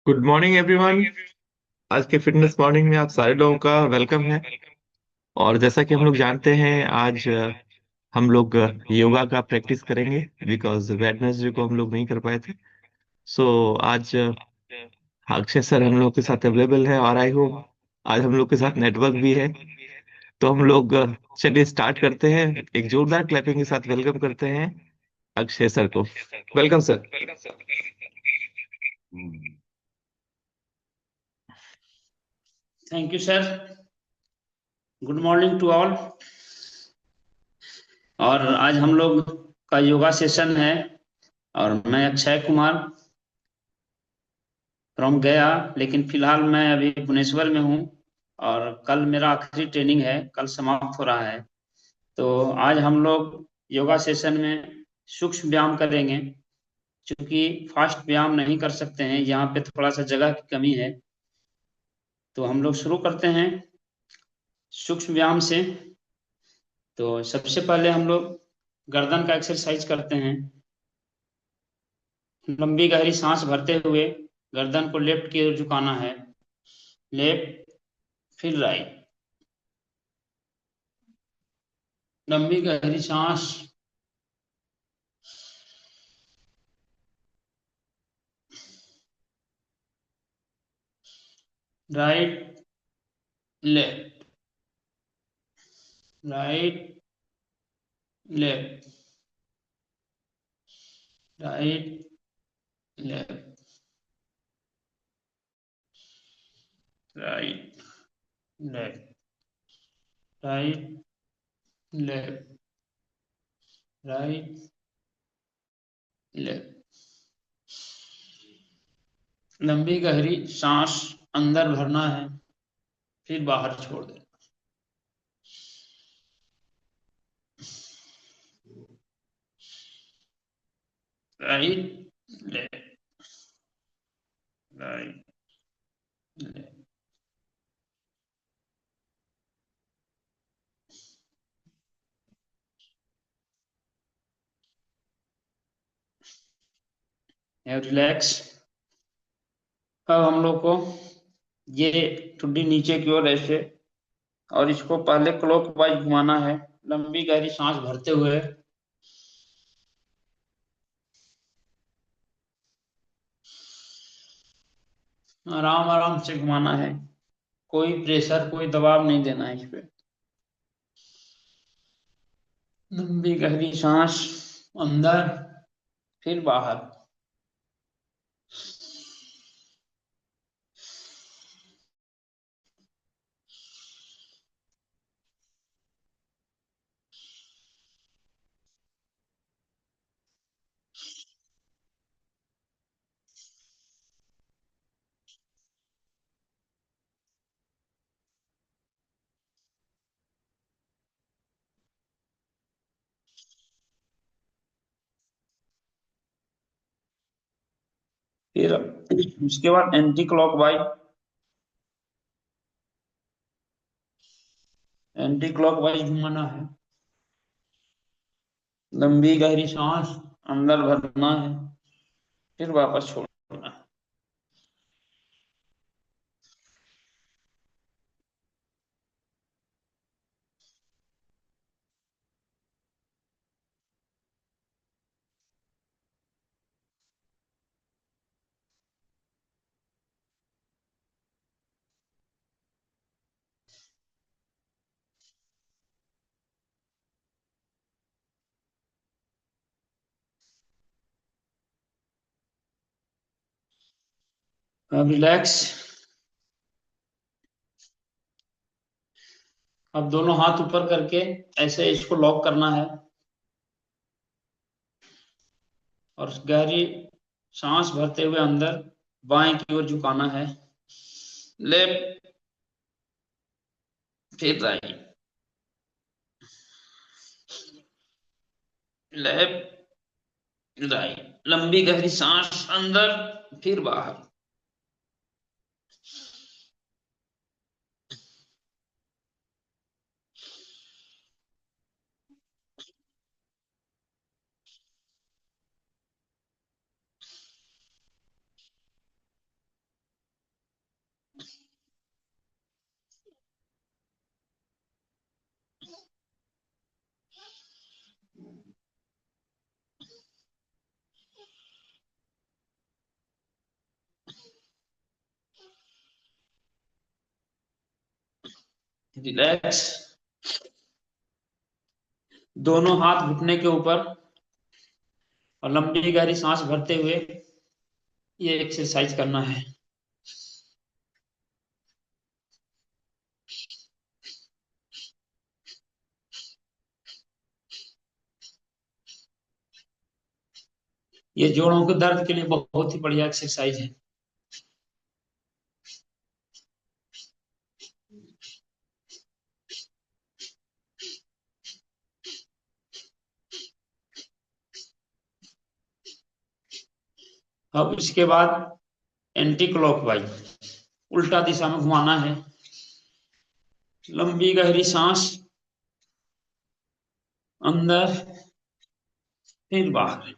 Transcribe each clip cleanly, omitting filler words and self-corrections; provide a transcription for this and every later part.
Good morning everyone. आज के fitness morning में आप सारे लोगों का वेलकम है। और जैसा कि हम लोग जानते हैं, आज हम लोग योगा का प्रैक्टिस करेंगे, बिकॉज वेडनेसडे को हम लोग नहीं कर पाए थे। सो आज अक्षय सर हम लोग के साथ अवेलेबल है, और आई होप आज हम लोग के साथ नेटवर्क भी है। तो हम लोग चलिए स्टार्ट करते हैं। एक जोरदार क्लैपिंग के साथ वेलकम करते हैं अक्षय सर को। Welcome sir. Thank you sir. Good morning to all. और आज हम लोग का योगा सेशन है और मैं अक्षय कुमार फ्रॉम गया, लेकिन फिलहाल मैं अभी भुवनेश्वर में हूँ और कल मेरा आखिरी ट्रेनिंग है, कल समाप्त हो रहा है। तो आज हम लोग योगा सेशन में सूक्ष्म व्यायाम करेंगे। क्योंकि फास्ट व्यायाम नहीं कर सकते हैं, यहाँ पे थोड़ा सा जगह की कमी है। तो हम लोग शुरू करते हैं सूक्ष्म व्यायाम से। तो सबसे पहले हम लोग गर्दन का एक्सरसाइज करते हैं। लंबी गहरी सांस भरते हुए गर्दन को लेफ्ट की ओर झुकाना है। लेफ्ट, फिर राइट। लंबी गहरी सांस। Right, left, right, left, right, left, right, left, right, left, right, left. लंबी गहरी सांस अंदर भरना है, फिर बाहर छोड़ देना। Right, left, right, left. Relax. अब हम लोग को ये ठुड्डी नीचे की ओर ऐसे, और इसको पहले क्लॉकवाइज घुमाना है। लंबी गहरी सांस भरते हुए आराम आराम से घुमाना है। कोई प्रेशर, कोई दबाव नहीं देना है इस पे। लंबी गहरी सांस अंदर, फिर बाहर। फिर उसके बाद एंटी क्लॉकवाइज। एंटी क्लॉकवाइज घुमाना है। लंबी गहरी सांस अंदर भरना है, फिर वापस छोड़ना है। अब रिलैक्स। अब दोनों हाथ ऊपर करके ऐसे इसको लॉक करना है और गहरी सांस भरते हुए अंदर बाएं की ओर झुकाना है। लेफ्ट, फिर राइट, लेफ्ट, राइट। लंबी गहरी सांस अंदर, फिर बाहर। रिलैक्स। दोनों हाथ घुटने के ऊपर और लंबी गहरी सांस भरते हुए ये एक्सरसाइज करना है। ये जोड़ों के दर्द के लिए बहुत ही बढ़िया एक्सरसाइज है। अब इसके बाद एंटी क्लॉकवाइज, उल्टा दिशा में घुमाना है। लंबी गहरी सांस, अंदर फिर बाहर।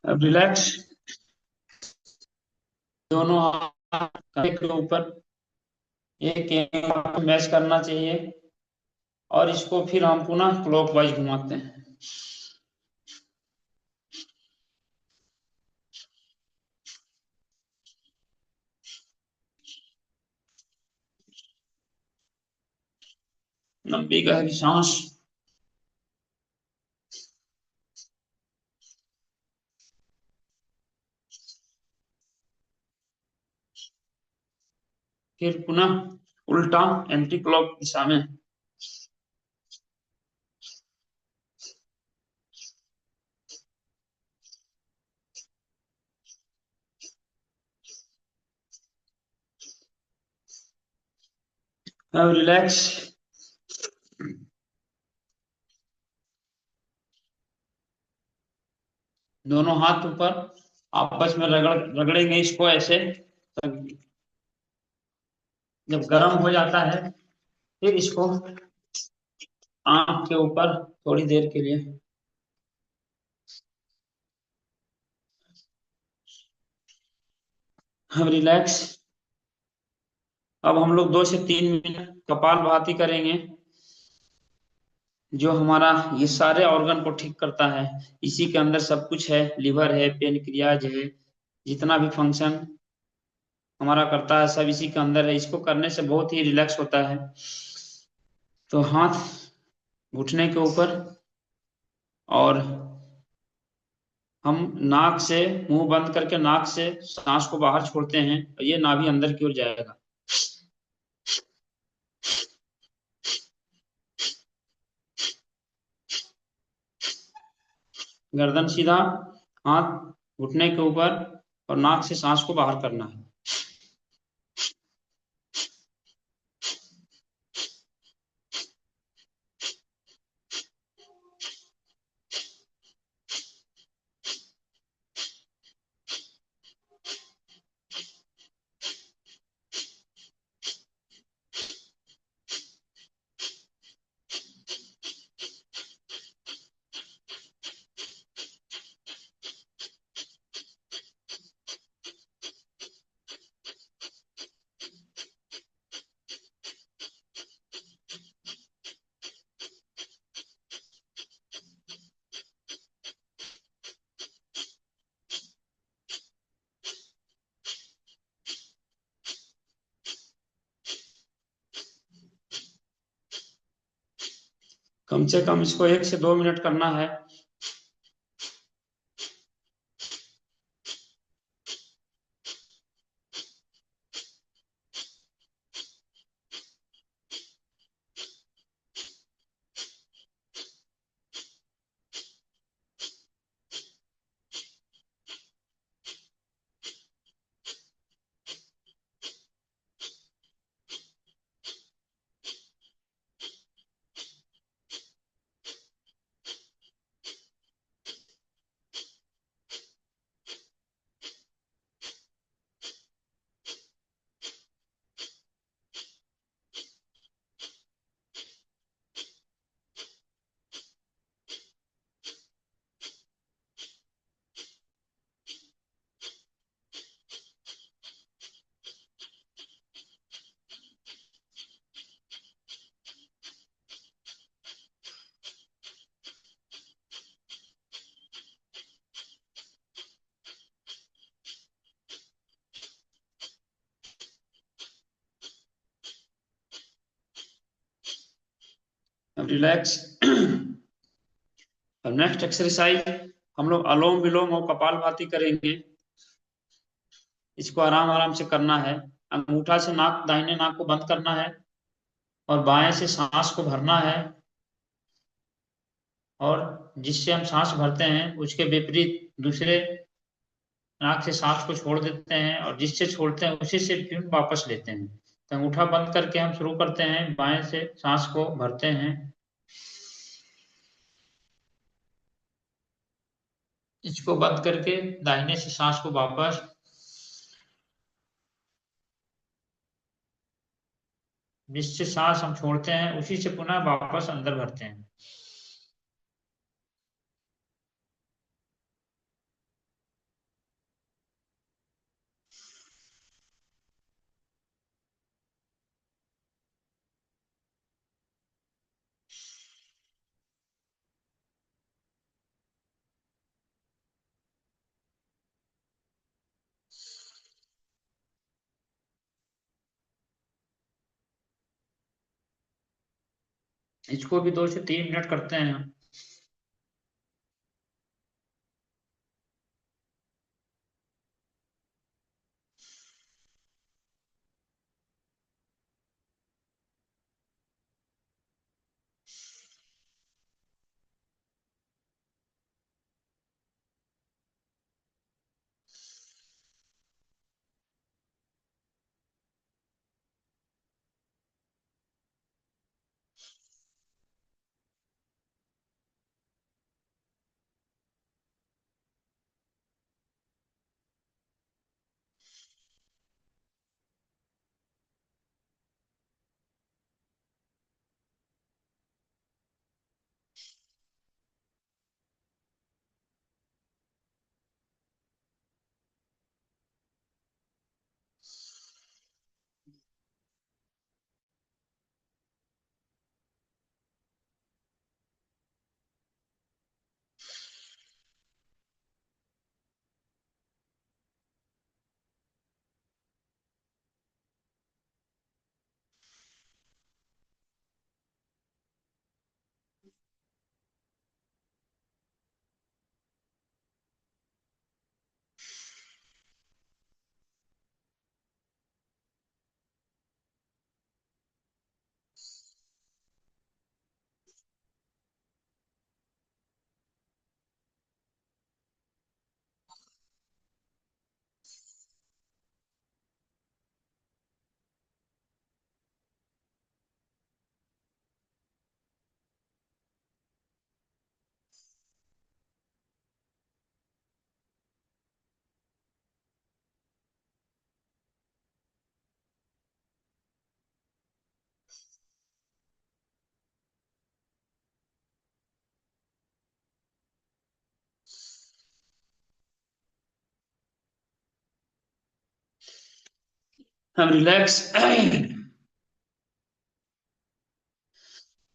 अब रिलैक्स। दोनों हाथ कंधे के ऊपर एक मैच करना चाहिए और इसको फिर हम पुनः क्लॉकवाइज घुमाते हैं। लंबी गहरी सांस, फिर पुनः उल्टा एंटी क्लॉक दिशा में। अब रिलैक्स। दोनों हाथ ऊपर आपस में रगड़ेंगे इसको ऐसे। जब गर्म हो जाता है फिर इसको आंख के ऊपर थोड़ी देर के लिए। अब रिलैक्स। अब हम लोग 2 से 3 मिनट कपालभाति करेंगे, जो हमारा ये सारे ऑर्गन को ठीक करता है। इसी के अंदर सब कुछ है, लिवर है, पेनक्रियाज है, जितना भी फंक्शन हमारा करता है सब इसी के अंदर है। इसको करने से बहुत ही रिलैक्स होता है। तो हाथ घुटने के ऊपर और हम नाक से, मुंह बंद करके नाक से सांस को बाहर छोड़ते हैं और ये नाभि अंदर की ओर जाएगा। गर्दन सीधा, हाथ घुटने के ऊपर और नाक से सांस को बाहर करना है। कम से कम इसको 1 से 2 मिनट करना है। रिलैक्स। अब नेक्स्ट एक्सरसाइज हम लोग अलोम विलोम और कपालभाति करेंगे। इसको आराम आराम से करना है। अंगूठा से नाक, दाहिने नाक को बंद करना है और बाएं से सांस को भरना है, और जिससे हम सांस भरते हैं उसके विपरीत दूसरे नाक से सांस को छोड़ देते हैं, और जिससे छोड़ते हैं उसी से फिर वापस लेते हैं। तो अंगूठा बंद करके हम शुरू करते हैं, बाएं से सांस को भरते हैं, इसको बंद करके दाहिने से सांस को वापस, जिससे सांस हम छोड़ते हैं उसी से पुनः वापस अंदर भरते हैं। इसको भी 2 से 3 मिनट करते हैं हम। हम रिलैक्स।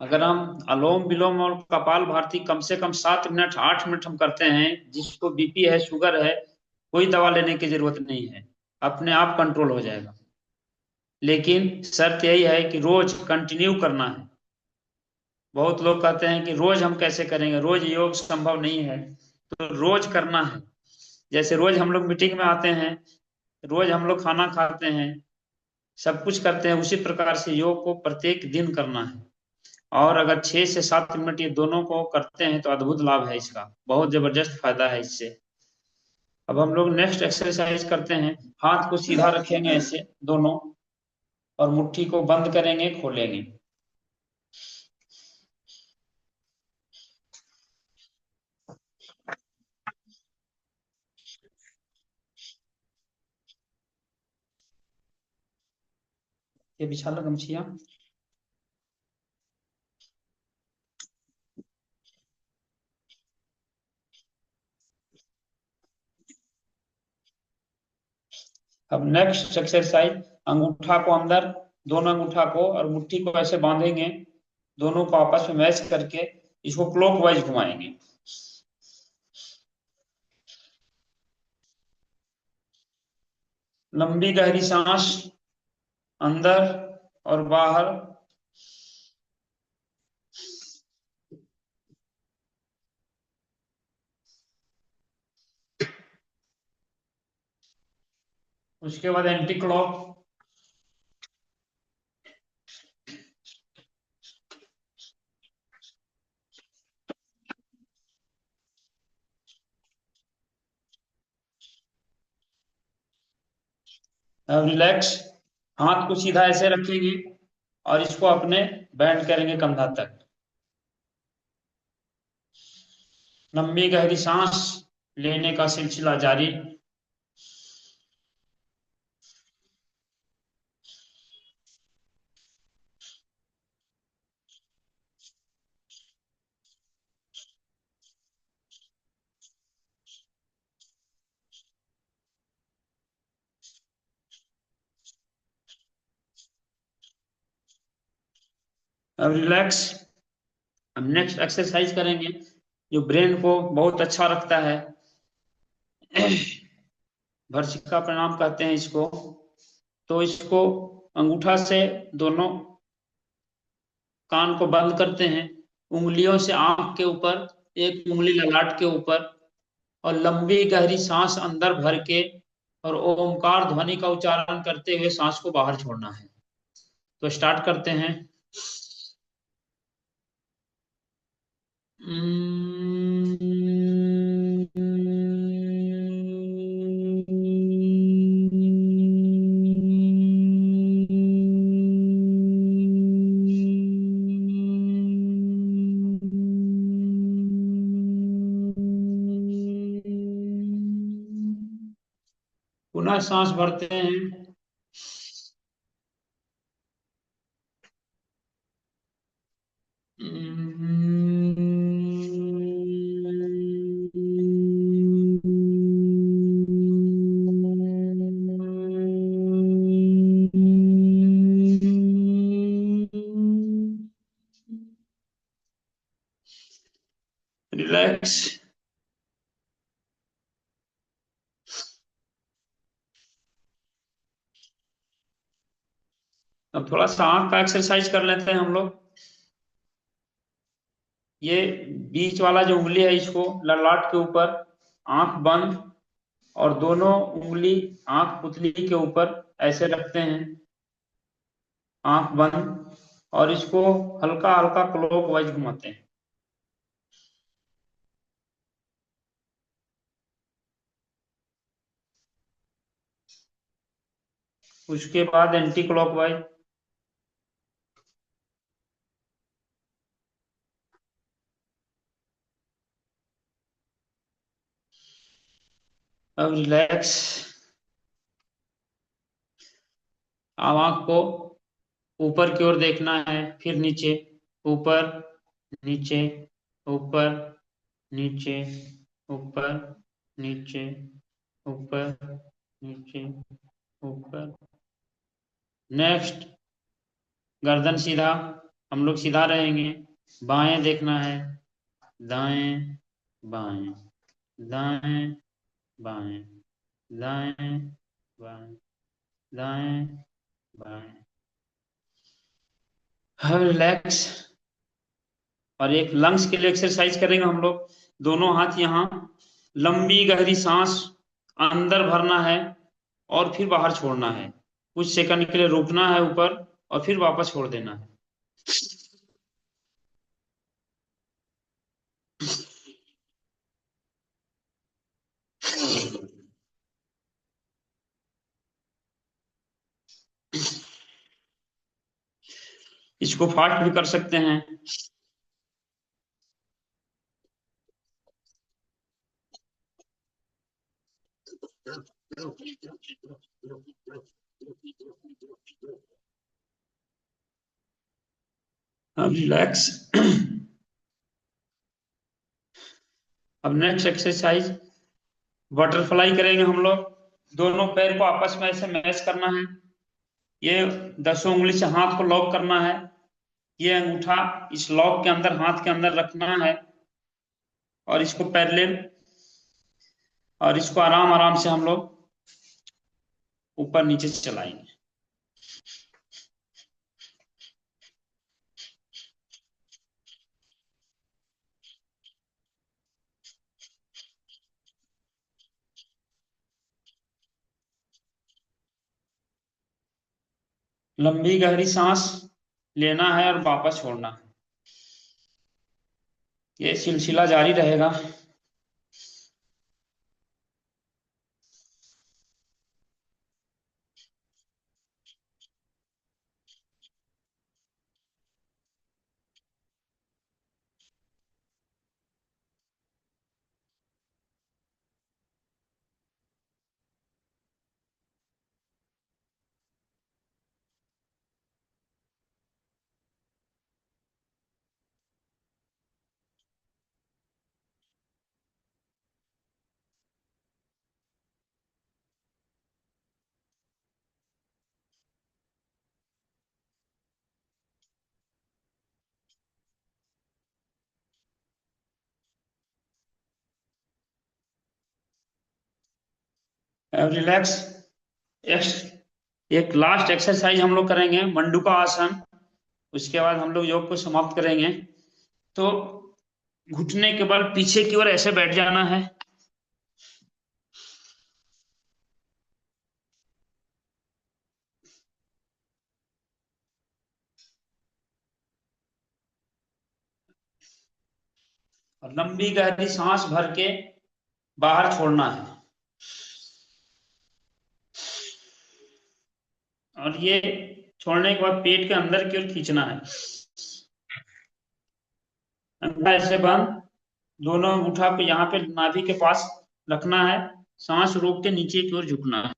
अगर हम अलोम विलोम और कपाल भारती कम से कम 7 मिनट 8 मिनट हम करते हैं, जिसको बीपी है, शुगर है, कोई दवा लेने की जरूरत नहीं है, अपने आप कंट्रोल हो जाएगा। लेकिन शर्त यही है कि रोज कंटिन्यू करना है। बहुत लोग कहते हैं कि रोज हम कैसे करेंगे, रोज योग संभव नहीं है। तो रोज करना है। जैसे रोज हम लोग मीटिंग में आते हैं, रोज हम लोग खाना खाते हैं, सब कुछ करते हैं, उसी प्रकार से योग को प्रत्येक दिन करना है। और अगर 6 से 7 मिनट ये दोनों को करते हैं तो अद्भुत लाभ है इसका, बहुत जबरदस्त फायदा है इससे। अब हम लोग नेक्स्ट एक्सरसाइज करते हैं। हाथ को सीधा रखेंगे ऐसे दोनों, और मुट्ठी को बंद करेंगे, खोलेंगे। ये बिछा लो गमछिया। अब नेक्स्ट एक्सरसाइज, अंगूठा को अंदर, दोनों अंगूठा को और मुट्ठी को ऐसे बांधेंगे, दोनों को आपस में मैच करके इसको क्लॉकवाइज घुमाएंगे। लंबी गहरी सांस अंदर और बाहर। उसके बाद एंटी क्लॉक। अब रिलैक्स। हाथ को सीधा ऐसे रखेंगे और इसको अपने बैंड करेंगे कंधा तक। लंबी गहरी सांस लेने का सिलसिला जारी। अब रिलैक्स। अब नेक्स्ट एक्सरसाइज करेंगे जो ब्रेन को बहुत अच्छा रखता है। भर्सिका प्राणायाम कहते हैं इसको। तो इसको अंगूठा से दोनों कान को बंद करते हैं, उंगलियों से आंख के ऊपर, एक उंगली ललाट के ऊपर, और लंबी गहरी सांस अंदर भर के और ओमकार ध्वनि का उच्चारण करते हुए सांस को बाहर छोड़ना है। तो स्टार्ट करते हैं। पुनः सांस भरते हैं। रिलैक्स। अब थोड़ा सा आंख का एक्सरसाइज कर लेते हैं हम लोग। ये बीच वाला जो उंगली है इसको ललाट के ऊपर, आंख बंद, और दोनों उंगली आंख पुतली के ऊपर ऐसे रखते हैं, आंख बंद, और इसको हल्का हल्का क्लॉकवाइज घुमाते हैं। उसके बाद एंटी क्लॉकवाइज। अब रिलैक्स। अब आंख को ऊपर की ओर देखना है, फिर नीचे, ऊपर, नीचे, ऊपर, नीचे, ऊपर, नीचे, ऊपर, नीचे, ऊपर। नेक्स्ट, गर्दन सीधा, हम लोग सीधा रहेंगे। बाएं देखना है, दाएं, बाएं, दाएं, बाएं, दाएं, बाएं, दाएं, बाएं। हाँ, रिलैक्स। और एक लंग्स के लिए एक्सरसाइज करेंगे हम लोग। दोनों हाथ यहाँ, लंबी गहरी सांस अंदर भरना है और फिर बाहर छोड़ना है। कुछ सेकंड के लिए रुकना है ऊपर और फिर वापस छोड़ देना है। इसको फास्ट भी कर सकते हैं। अब रिलैक्स। अब नेक्स्ट एक्सरसाइज बटरफ्लाई करेंगे हम लोग। दोनों पैर को आपस में ऐसे मैच करना है। ये 10 उंगली से हाथ को लॉक करना है। ये अंगूठा इस लॉक के अंदर, हाथ के अंदर रखना है, और इसको पैरेलल, और इसको आराम आराम से हम लोग ऊपर नीचे चलाएंगे। लंबी गहरी सांस लेना है और वापस छोड़ना है। ये सिलसिला जारी रहेगा। अब रिलैक्स। एक लास्ट एक्सरसाइज हम लोग करेंगे, मंडूका आसन। उसके बाद हम लोग योग को समाप्त करेंगे। तो घुटने के बल पीछे की ओर ऐसे बैठ जाना है। और लंबी गहरी सांस भर के बाहर छोड़ना है। और ये छोड़ने के बाद पेट के अंदर की ओर खींचना है। अंधा ऐसे बंद। दोनों अंगूठा को यहाँ पे नाभि के पास रखना है। सांस रोक के नीचे की ओर झुकना है।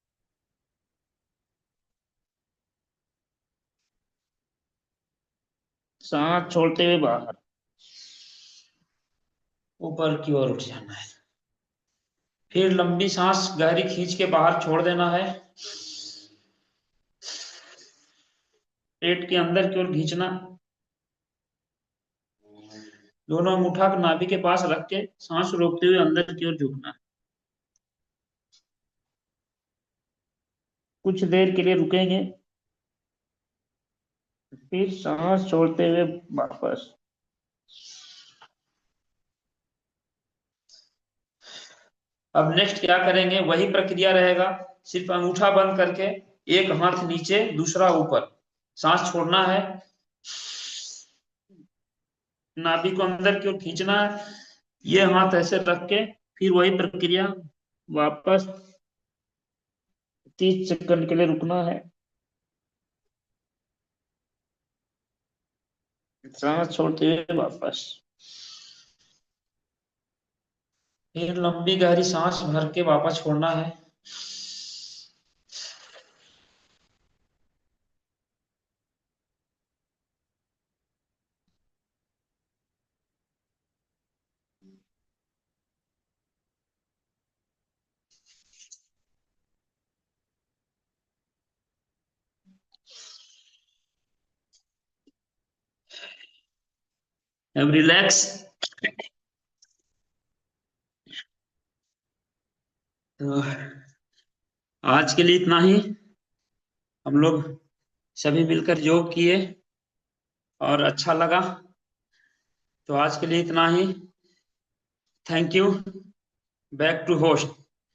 सांस छोड़ते हुए बाहर, ऊपर की ओर उठ जाना है। फिर लंबी सांस गहरी खींच के बाहर छोड़ देना है। पेट के अंदर की ओर खींचना। दोनों अंगूठा को नाभि के पास रख के सांस रोकते हुए अंदर की ओर झुकना। कुछ देर के लिए रुकेंगे, फिर सांस छोड़ते हुए वापस। अब नेक्स्ट क्या करेंगे, वही प्रक्रिया रहेगा, सिर्फ अंगूठा बंद करके एक हाथ नीचे दूसरा ऊपर। सांस छोड़ना है। नाभि को अंदर की ओर खींचना है। ये हाथ ऐसे रख के फिर वही प्रक्रिया वापस। 30 सेकंड के लिए रुकना है। सांस छोड़ते हुए वापस। फिर लंबी गहरी सांस भर के वापस छोड़ना है। अब रिलैक्स। तो आज के लिए इतना ही। हम लोग सभी मिलकर योग किए और अच्छा लगा। तो आज के लिए इतना ही। Thank you. Back to host.